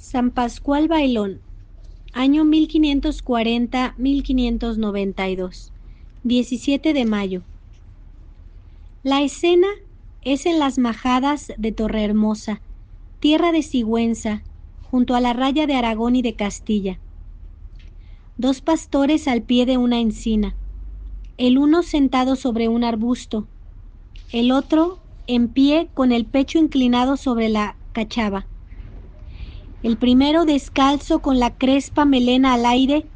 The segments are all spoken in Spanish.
San Pascual Bailón, año 1540-1592, 17 de mayo. La escena es en las majadas de Torrehermosa, tierra de Sigüenza, junto a la raya de Aragón y de Castilla. Dos pastores al pie de una encina, el uno sentado sobre un arbusto, el otro en pie con el pecho inclinado sobre la cachava. El primero descalzo con la crespa melena al aire,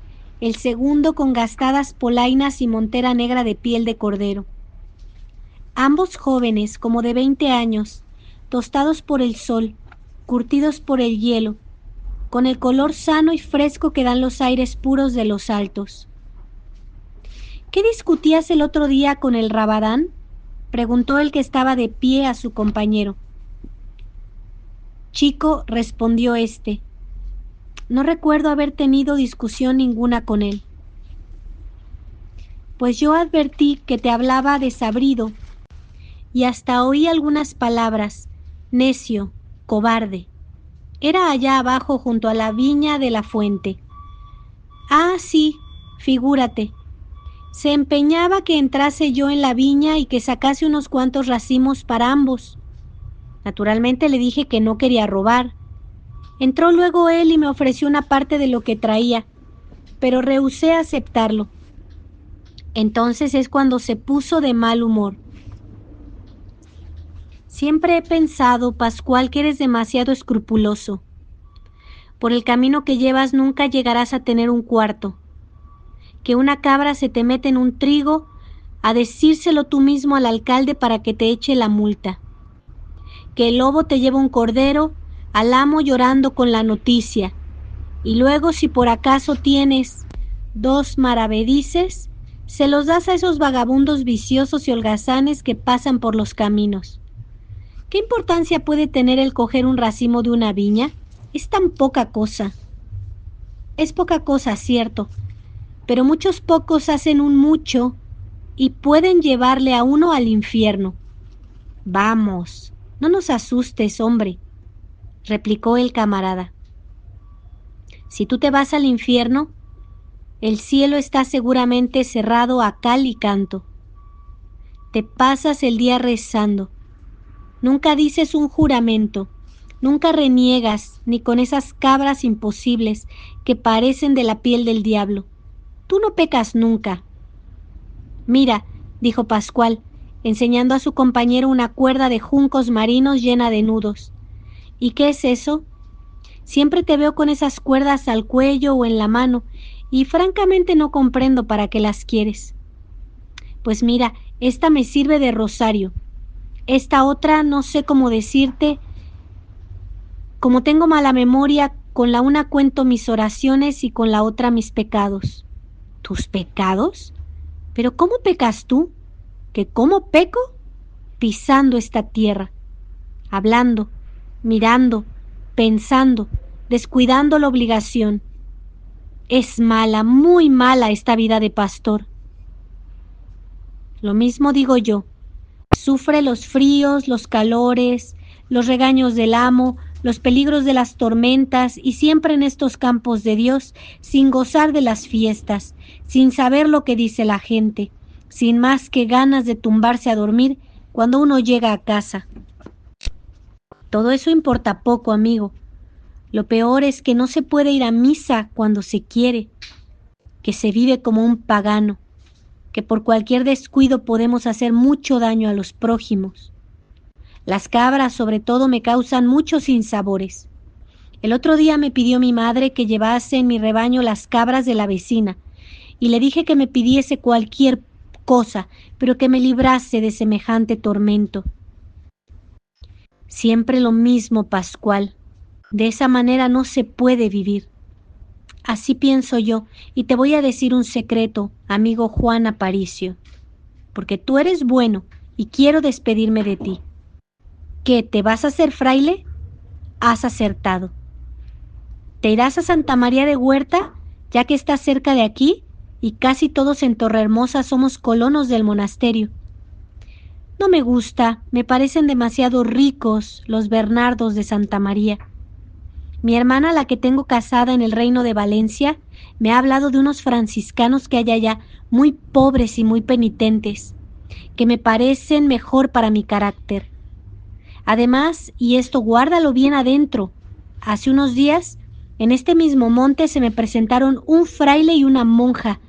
el segundo con gastadas polainas y montera negra de piel de cordero. Ambos jóvenes, como de 20 años, tostados por el sol, curtidos por el hielo, con el color sano y fresco que dan los aires puros de los altos. ¿Qué discutías el otro día con el Rabadán?, preguntó el que estaba de pie a su compañero. Chico, respondió éste, no recuerdo haber tenido discusión ninguna con él. Pues yo advertí que te hablaba desabrido y hasta oí algunas palabras, necio, cobarde. Era allá abajo junto a la viña de la fuente. Ah, sí, figúrate. Se empeñaba que entrase yo en la viña y que sacase unos cuantos racimos para ambos. Naturalmente le dije que no quería robar. Entró luego él y me ofreció una parte de lo que traía, pero rehusé aceptarlo. Entonces es cuando se puso de mal humor. Siempre he pensado, Pascual, que eres demasiado escrupuloso. Por el camino que llevas nunca llegarás a tener un cuarto. Que una cabra se te mete en un trigo, a decírselo tú mismo al alcalde para que te eche la multa. Que el lobo te lleva un cordero, al amo llorando con la noticia. Y luego, si por acaso tienes 2 maravedises, se los das a esos vagabundos viciosos y holgazanes que pasan por los caminos. ¿Qué importancia puede tener el coger un racimo de una viña? Es tan poca cosa. Es poca cosa, cierto, pero muchos pocos hacen un mucho y pueden llevarle a uno al infierno. Vamos, no nos asustes, hombre, replicó el camarada. Si tú te vas al infierno, el cielo está seguramente cerrado a cal y canto. Te pasas el día rezando. Nunca dices un juramento, nunca reniegas, ni con esas cabras imposibles que parecen de la piel del diablo. Tú no pecas nunca. Mira, dijo Pascual, enseñando a su compañero una cuerda de juncos marinos llena de nudos. ¿Y qué es eso? Siempre te veo con esas cuerdas al cuello o en la mano, y francamente no comprendo para qué las quieres. Pues mira, esta me sirve de rosario. Esta otra no sé cómo decirte. Como tengo mala memoria, con la una cuento mis oraciones y con la otra mis pecados. ¿Tus pecados? ¿Pero cómo pecas tú? ¿Que cómo peco? Pisando esta tierra, hablando, mirando, pensando, descuidando la obligación. Es mala, muy mala esta vida de pastor. Lo mismo digo yo. Sufre los fríos, los calores, los regaños del amo, los peligros de las tormentas y siempre en estos campos de Dios, sin gozar de las fiestas, sin saber lo que dice la gente, sin más que ganas de tumbarse a dormir cuando uno llega a casa. Todo eso importa poco, amigo. Lo peor es que no se puede ir a misa cuando se quiere, que se vive como un pagano, que por cualquier descuido podemos hacer mucho daño a los prójimos. Las cabras, sobre todo, me causan muchos sinsabores. El otro día me pidió mi madre que llevase en mi rebaño las cabras de la vecina, y le dije que me pidiese cualquier cosa, pero que me librase de semejante tormento. Siempre lo mismo, Pascual. De esa manera no se puede vivir. Así pienso yo, y te voy a decir un secreto, amigo Juan Aparicio, porque tú eres bueno y quiero despedirme de ti. ¿Qué, te vas a hacer fraile? Has acertado. ¿Te irás a Santa María de Huerta, ya que estás cerca de aquí, y casi todos en Torrehermosa somos colonos del monasterio? No me gusta, me parecen demasiado ricos los Bernardos de Santa María. Mi hermana, la que tengo casada en el reino de Valencia, me ha hablado de unos franciscanos que hay allá, muy pobres y muy penitentes, que me parecen mejor para mi carácter. Además, y esto guárdalo bien adentro, hace unos días, en este mismo monte se me presentaron un fraile y una monja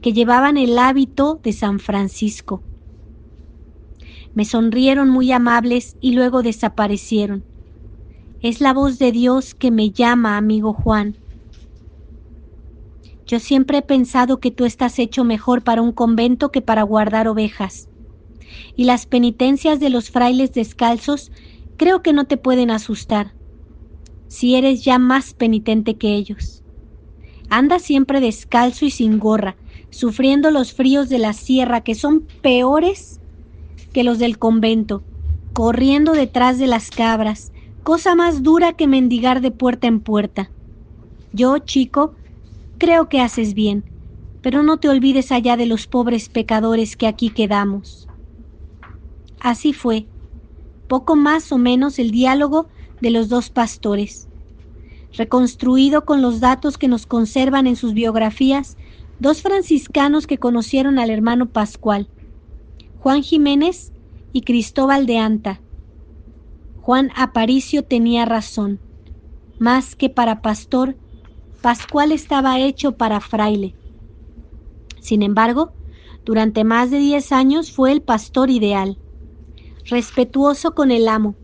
que llevaban el hábito de San Francisco. Me sonrieron muy amables y luego desaparecieron. Es la voz de Dios que me llama, amigo Juan. Yo siempre he pensado que tú estás hecho mejor para un convento que para guardar ovejas. Y las penitencias de los frailes descalzos creo que no te pueden asustar, si eres ya más penitente que ellos. Anda siempre descalzo y sin gorra, sufriendo los fríos de la sierra que son peores que los del convento, corriendo detrás de las cabras, cosa más dura que mendigar de puerta en puerta. Yo, chico, creo que haces bien, pero no te olvides allá de los pobres pecadores que aquí quedamos. Así fue, poco más o menos el diálogo de los dos pastores, reconstruido con los datos que nos conservan en sus biografías dos franciscanos que conocieron al hermano Pascual, Juan Jiménez y Cristóbal de Anta. Juan Aparicio tenía razón. Más que para pastor, Pascual estaba hecho para fraile. Sin embargo, durante más de 10 años fue el pastor ideal, respetuoso con el amo,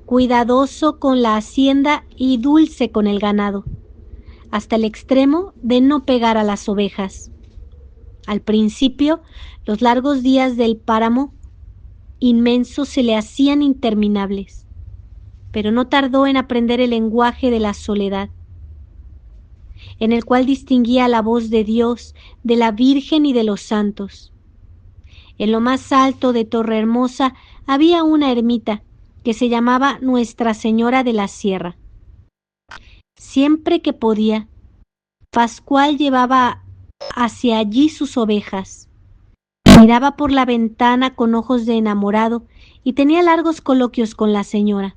cuidadoso con la hacienda y dulce con el ganado, hasta el extremo de no pegar a las ovejas. Al principio, los largos días del páramo inmenso se le hacían interminables, pero no tardó en aprender el lenguaje de la soledad, en el cual distinguía la voz de Dios, de la Virgen y de los santos. En lo más alto de Torrehermosa había una ermita que se llamaba Nuestra Señora de la Sierra. Siempre que podía, Pascual llevaba hacia allí sus ovejas. Miraba por la ventana con ojos de enamorado y tenía largos coloquios con la señora.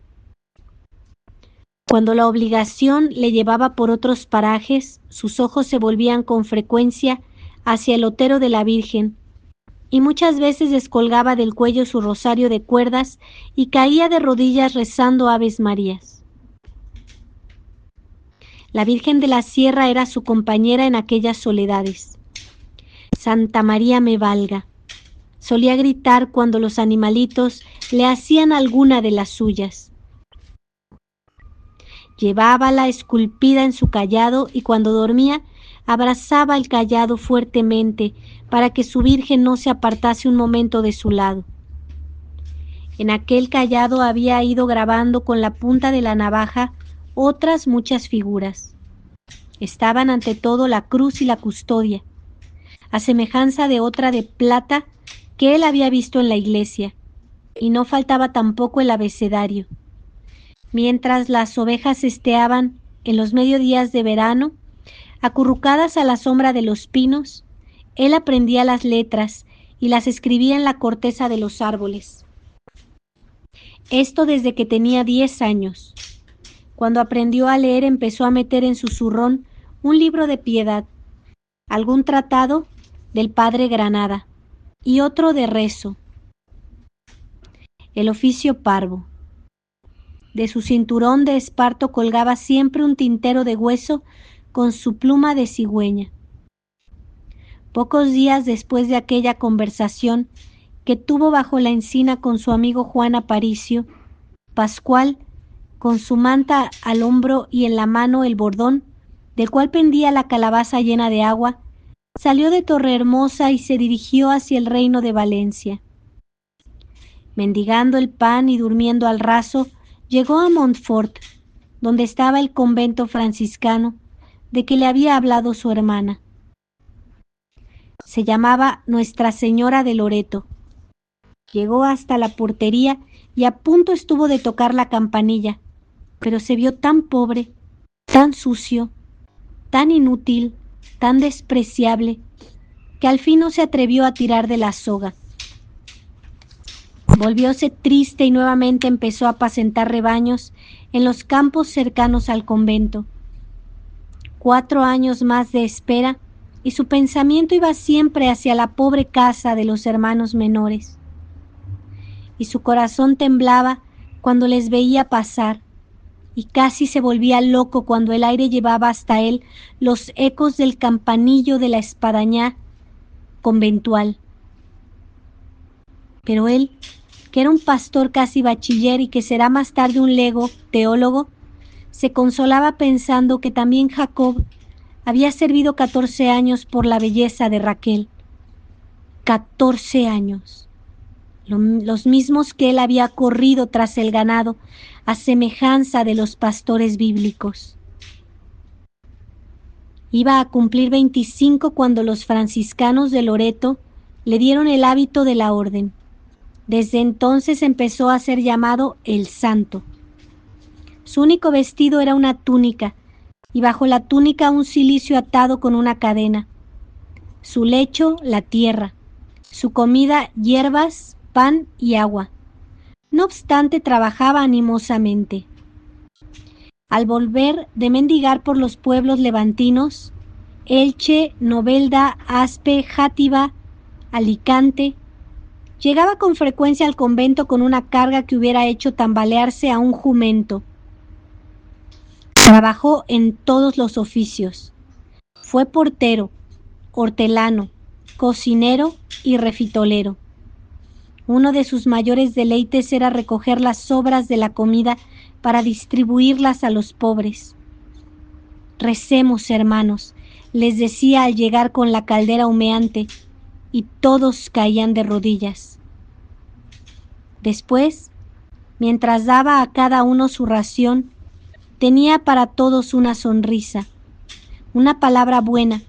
Cuando la obligación le llevaba por otros parajes, sus ojos se volvían con frecuencia hacia el otero de la Virgen, y muchas veces descolgaba del cuello su rosario de cuerdas y caía de rodillas rezando Aves Marías. La Virgen de la Sierra era su compañera en aquellas soledades. Santa María me valga, solía gritar cuando los animalitos le hacían alguna de las suyas. Llevábala esculpida en su cayado y cuando dormía abrazaba el cayado fuertemente para que su Virgen no se apartase un momento de su lado. En aquel cayado había ido grabando con la punta de la navaja otras muchas figuras. Estaban ante todo la cruz y la custodia, a semejanza de otra de plata que él había visto en la iglesia, y no faltaba tampoco el abecedario. Mientras las ovejas esteaban en los mediodías de verano, acurrucadas a la sombra de los pinos, él aprendía las letras y las escribía en la corteza de los árboles. Esto desde que tenía 10 años. Cuando aprendió a leer empezó a meter en su zurrón un libro de piedad, algún tratado del padre Granada y otro de rezo, el oficio parvo. De su cinturón de esparto colgaba siempre un tintero de hueso con su pluma de cigüeña. Pocos días después de aquella conversación que tuvo bajo la encina con su amigo Juan Aparicio, Pascual, con su manta al hombro y en la mano el bordón, del cual pendía la calabaza llena de agua, salió de Torrehermosa y se dirigió hacia el reino de Valencia. Mendigando el pan y durmiendo al raso, llegó a Montfort, donde estaba el convento franciscano de que le había hablado su hermana. Se llamaba Nuestra Señora de Loreto. Llegó hasta la portería y a punto estuvo de tocar la campanilla, pero se vio tan pobre, tan sucio, tan inútil, tan despreciable, que al fin no se atrevió a tirar de la soga. Volvióse triste y nuevamente empezó a apacentar rebaños en los campos cercanos al convento. 4 años más de espera y su pensamiento iba siempre hacia la pobre casa de los hermanos menores. Y su corazón temblaba cuando les veía pasar, y casi se volvía loco cuando el aire llevaba hasta él los ecos del campanillo de la espadaña conventual. Pero él, que era un pastor casi bachiller y que será más tarde un lego, teólogo, se consolaba pensando que también Jacob había servido 14 años por la belleza de Raquel. 14 años. Los mismos que él había corrido tras el ganado, a semejanza de los pastores bíblicos. Iba a cumplir 25 cuando los franciscanos de Loreto le dieron el hábito de la orden. Desde entonces empezó a ser llamado el Santo. Su único vestido era una túnica, y bajo la túnica un cilicio atado con una cadena. Su lecho, la tierra. Su comida, hierbas, pan y agua. No obstante, trabajaba animosamente. Al volver de mendigar por los pueblos levantinos, Elche, Novelda, Aspe, Játiva, Alicante, llegaba con frecuencia al convento con una carga que hubiera hecho tambalearse a un jumento. Trabajó en todos los oficios. Fue portero, hortelano, cocinero y refitolero. Uno de sus mayores deleites era recoger las sobras de la comida para distribuirlas a los pobres. Recemos, hermanos, les decía al llegar con la caldera humeante, y todos caían de rodillas. Después, mientras daba a cada uno su ración, tenía para todos una sonrisa, una palabra buena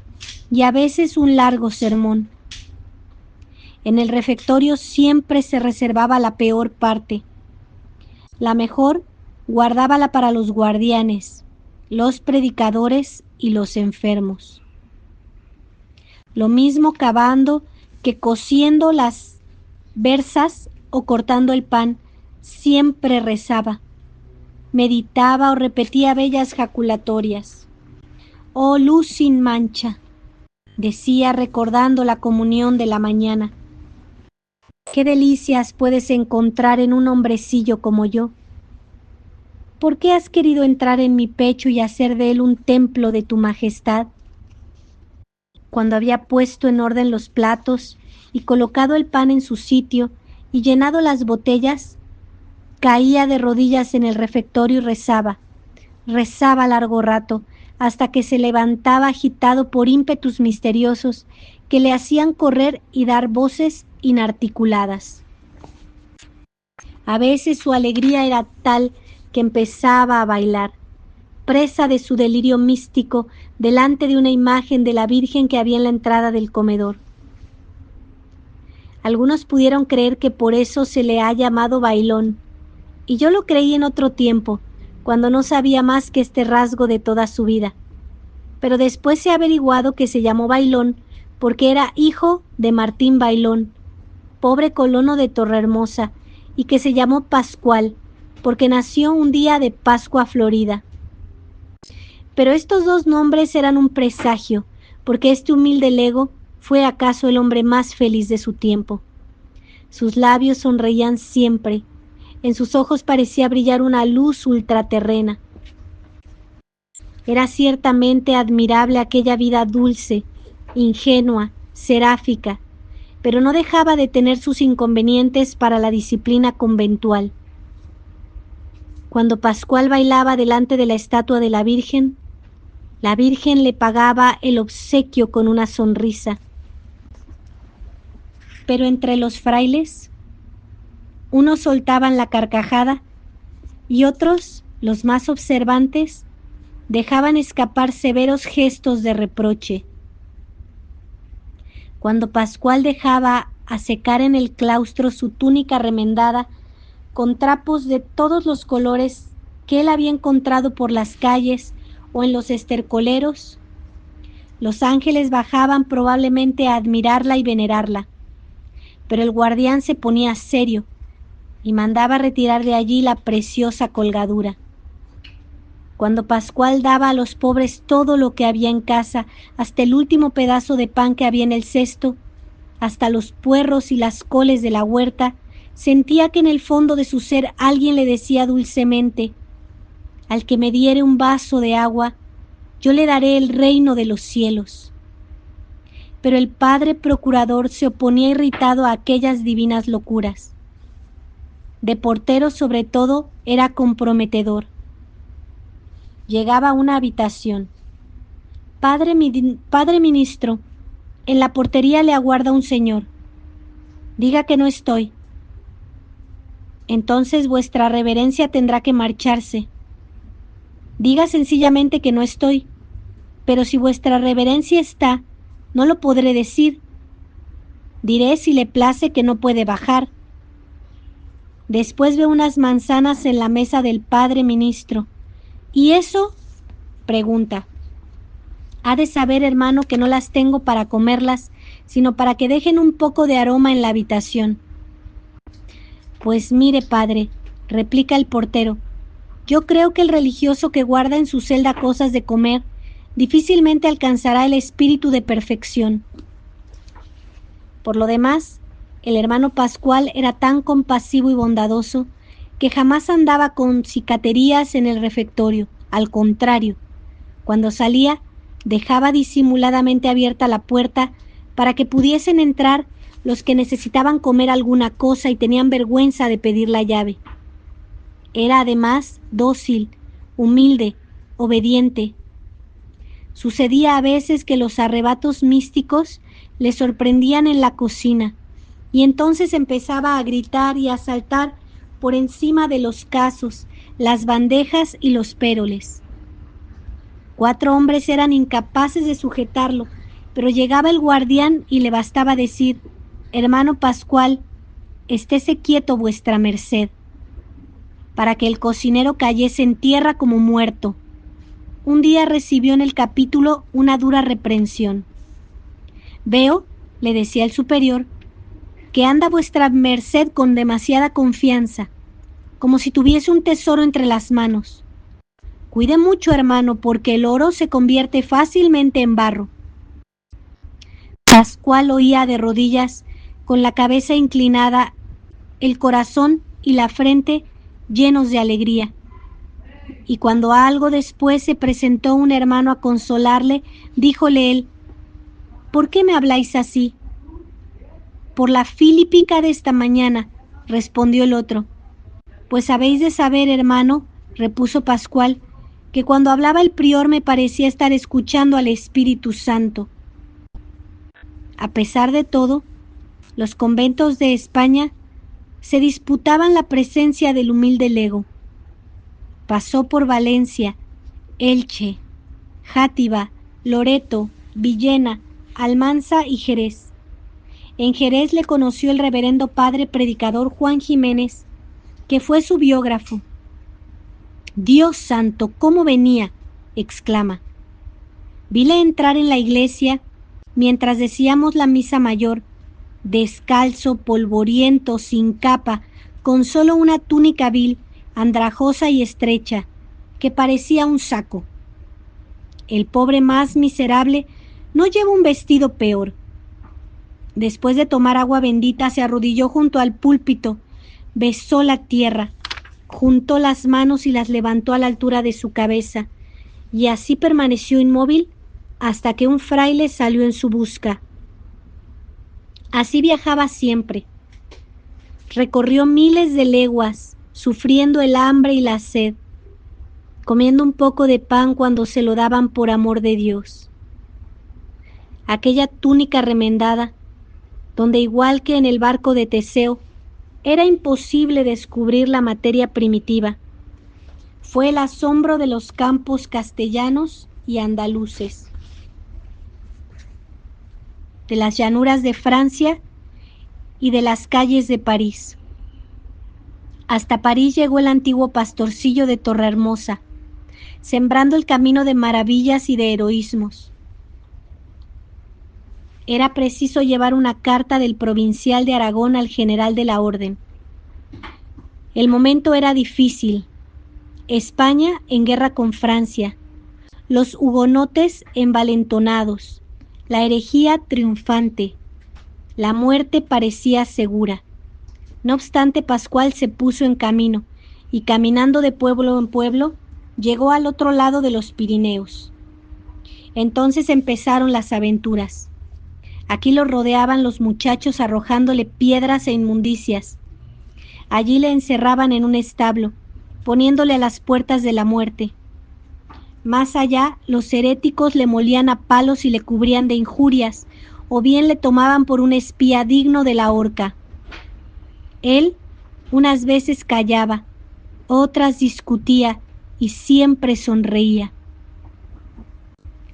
y a veces un largo sermón. En el refectorio siempre se reservaba la peor parte. La mejor guardábala para los guardianes, los predicadores y los enfermos. Lo mismo cavando que cociendo las versas o cortando el pan, siempre rezaba, meditaba o repetía bellas jaculatorias. «Oh luz sin mancha», decía recordando la comunión de la mañana. «Qué delicias puedes encontrar en un hombrecillo como yo. ¿Por qué has querido entrar en mi pecho y hacer de él un templo de tu majestad?» Cuando había puesto en orden los platos y colocado el pan en su sitio y llenado las botellas, caía de rodillas en el refectorio y rezaba largo rato, hasta que se levantaba agitado por ímpetus misteriosos que le hacían correr y dar voces inarticuladas. A veces su alegría era tal que empezaba a bailar, presa de su delirio místico, delante de una imagen de la Virgen que había en la entrada del comedor. Algunos pudieron creer que por eso se le ha llamado bailón, y yo lo creí en otro tiempo, cuando no sabía más que este rasgo de toda su vida. Pero después se ha averiguado que se llamó Bailón porque era hijo de Martín Bailón, pobre colono de Torrehermosa, y que se llamó Pascual porque nació un día de Pascua Florida. Pero estos dos nombres eran un presagio, porque este humilde lego fue acaso el hombre más feliz de su tiempo. Sus labios sonreían siempre, en sus ojos parecía brillar una luz ultraterrena. Era ciertamente admirable aquella vida dulce, ingenua, seráfica, pero no dejaba de tener sus inconvenientes para la disciplina conventual. Cuando Pascual bailaba delante de la estatua de la Virgen le pagaba el obsequio con una sonrisa. Pero entre los frailes, unos soltaban la carcajada y otros, los más observantes, dejaban escapar severos gestos de reproche. Cuando Pascual dejaba a secar en el claustro su túnica remendada con trapos de todos los colores que él había encontrado por las calles o en los estercoleros, los ángeles bajaban probablemente a admirarla y venerarla, pero el guardián se ponía serio y mandaba retirar de allí la preciosa colgadura. cuando Pascual daba a los pobres todo lo que había en casa, hasta el último pedazo de pan que había en el cesto, hasta los puerros y las coles de la huerta, sentía que en el fondo de su ser alguien le decía dulcemente: al que me diere un vaso de agua, yo le daré el reino de los cielos. Pero el padre procurador se oponía irritado a aquellas divinas locuras. De portero, sobre todo, era comprometedor. Llegaba a una habitación. Padre ministro, en la portería le aguarda un señor. Diga que no estoy. Entonces vuestra reverencia tendrá que marcharse. Diga sencillamente que no estoy, pero si vuestra reverencia está, no lo podré decir. Diré, si le place, que no puede bajar. Después veo unas manzanas en la mesa del padre ministro. ¿Y eso? Pregunta. Ha de saber, hermano, que no las tengo para comerlas, sino para que dejen un poco de aroma en la habitación. Pues mire, padre, replica el portero, yo creo que el religioso que guarda en su celda cosas de comer difícilmente alcanzará el espíritu de perfección. Por lo demás, el hermano Pascual era tan compasivo y bondadoso que jamás andaba con cicaterías en el refectorio. Al contrario, cuando salía, dejaba disimuladamente abierta la puerta para que pudiesen entrar los que necesitaban comer alguna cosa y tenían vergüenza de pedir la llave. Era además dócil, humilde, obediente. Sucedía a veces que los arrebatos místicos le sorprendían en la cocina, y entonces empezaba a gritar y a saltar por encima de los casos, las bandejas y los péroles. 4 hombres eran incapaces de sujetarlo, pero llegaba el guardián y le bastaba decir: hermano Pascual, estése quieto vuestra merced, para que el cocinero cayese en tierra como muerto. Un día recibió en el capítulo una dura reprensión. Veo, le decía el superior, que anda vuestra merced con demasiada confianza, como si tuviese un tesoro entre las manos. Cuide mucho, hermano, porque el oro se convierte fácilmente en barro. Pascual oía de rodillas, con la cabeza inclinada, el corazón y la frente llenos de alegría. Y cuando algo después se presentó un hermano a consolarle, díjole él: ¿por qué me habláis así? Por la filípica de esta mañana, respondió el otro. Pues habéis de saber, hermano, repuso Pascual, que cuando hablaba el prior me parecía estar escuchando al Espíritu Santo. A pesar de todo, los conventos de España se disputaban la presencia del humilde lego. Pasó por Valencia, Elche, Játiva, Loreto, Villena, Almanza y Jerez. En Jerez le conoció el reverendo padre predicador Juan Jiménez, que fue su biógrafo. «Dios santo, ¿cómo venía?», exclama. «Vile entrar en la iglesia mientras decíamos la misa mayor, descalzo, polvoriento, sin capa, con solo una túnica vil, andrajosa y estrecha, que parecía un saco. El pobre más miserable no lleva un vestido peor. Después de tomar agua bendita se arrodilló junto al púlpito, besó la tierra, juntó las manos y las levantó a la altura de su cabeza, y así permaneció inmóvil hasta que un fraile salió en su busca. Así viajaba siempre. Recorrió miles de leguas, sufriendo el hambre y la sed, comiendo un poco de pan cuando se lo daban por amor de Dios. Aquella túnica remendada, donde igual que en el barco de Teseo, era imposible descubrir la materia primitiva, fue el asombro de los campos castellanos y andaluces, de las llanuras de Francia y de las calles de París. Hasta París llegó el antiguo pastorcillo de Torrehermosa, sembrando el camino de maravillas y de heroísmos. Era preciso llevar una carta del provincial de Aragón al general de la orden. El momento era difícil. España en guerra con Francia, los hugonotes envalentonados, la herejía triunfante, la muerte parecía segura. No obstante, Pascual se puso en camino y caminando de pueblo en pueblo, llegó al otro lado de los Pirineos. Entonces empezaron las aventuras. Aquí lo rodeaban los muchachos arrojándole piedras e inmundicias. Allí le encerraban en un establo, poniéndole a las puertas de la muerte. Más allá, los heréticos le molían a palos y le cubrían de injurias, o bien le tomaban por un espía digno de la horca. Él unas veces callaba, otras discutía y siempre sonreía.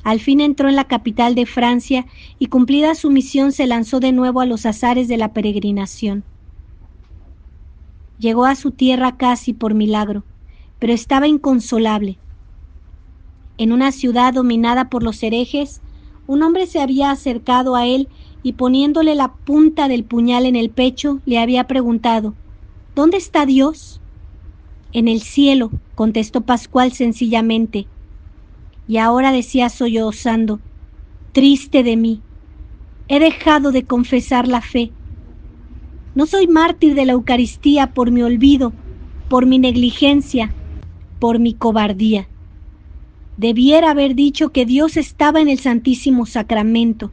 Al fin entró en la capital de Francia y cumplida su misión se lanzó de nuevo a los azares de la peregrinación. Llegó a su tierra casi por milagro, pero estaba inconsolable. En una ciudad dominada por los herejes, un hombre se había acercado a él y poniéndole la punta del puñal en el pecho, le había preguntado: ¿Dónde está Dios? En el cielo, contestó Pascual sencillamente. Y ahora decía sollozando: triste de mí, he dejado de confesar la fe. No soy mártir de la Eucaristía por mi olvido, por mi negligencia, por mi cobardía. Debiera haber dicho que Dios estaba en el Santísimo Sacramento.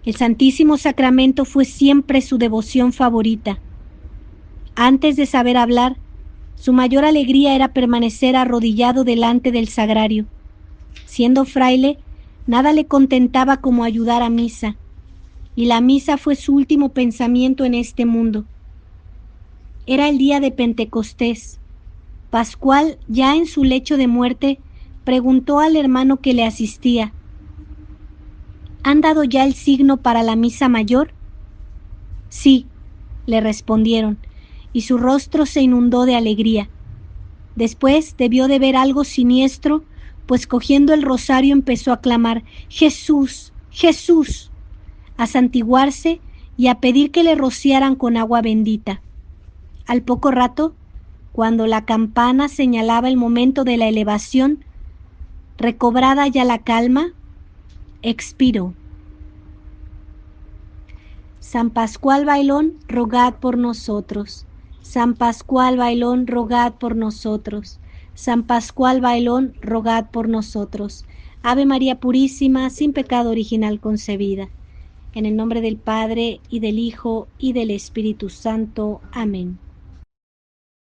El Santísimo Sacramento fue siempre su devoción favorita. Antes de saber hablar, su mayor alegría era permanecer arrodillado delante del sagrario. Siendo fraile, nada le contentaba como ayudar a misa, y la misa fue su último pensamiento en este mundo. Era el día de Pentecostés. Pascual, ya en su lecho de muerte, preguntó al hermano que le asistía: ¿Han dado ya el signo para la misa mayor? Sí, le respondieron, y su rostro se inundó de alegría. Después debió de ver algo siniestro, pues cogiendo el rosario empezó a clamar: Jesús, Jesús, a santiguarse y a pedir que le rociaran con agua bendita. Al poco rato, cuando la campana señalaba el momento de la elevación, recobrada ya la calma, expiró. San Pascual Bailón, rogad por nosotros. San Pascual Bailón, rogad por nosotros. San Pascual Bailón, rogad por nosotros. Ave María Purísima, sin pecado original concebida. En el nombre del Padre, y del Hijo, y del Espíritu Santo. Amén.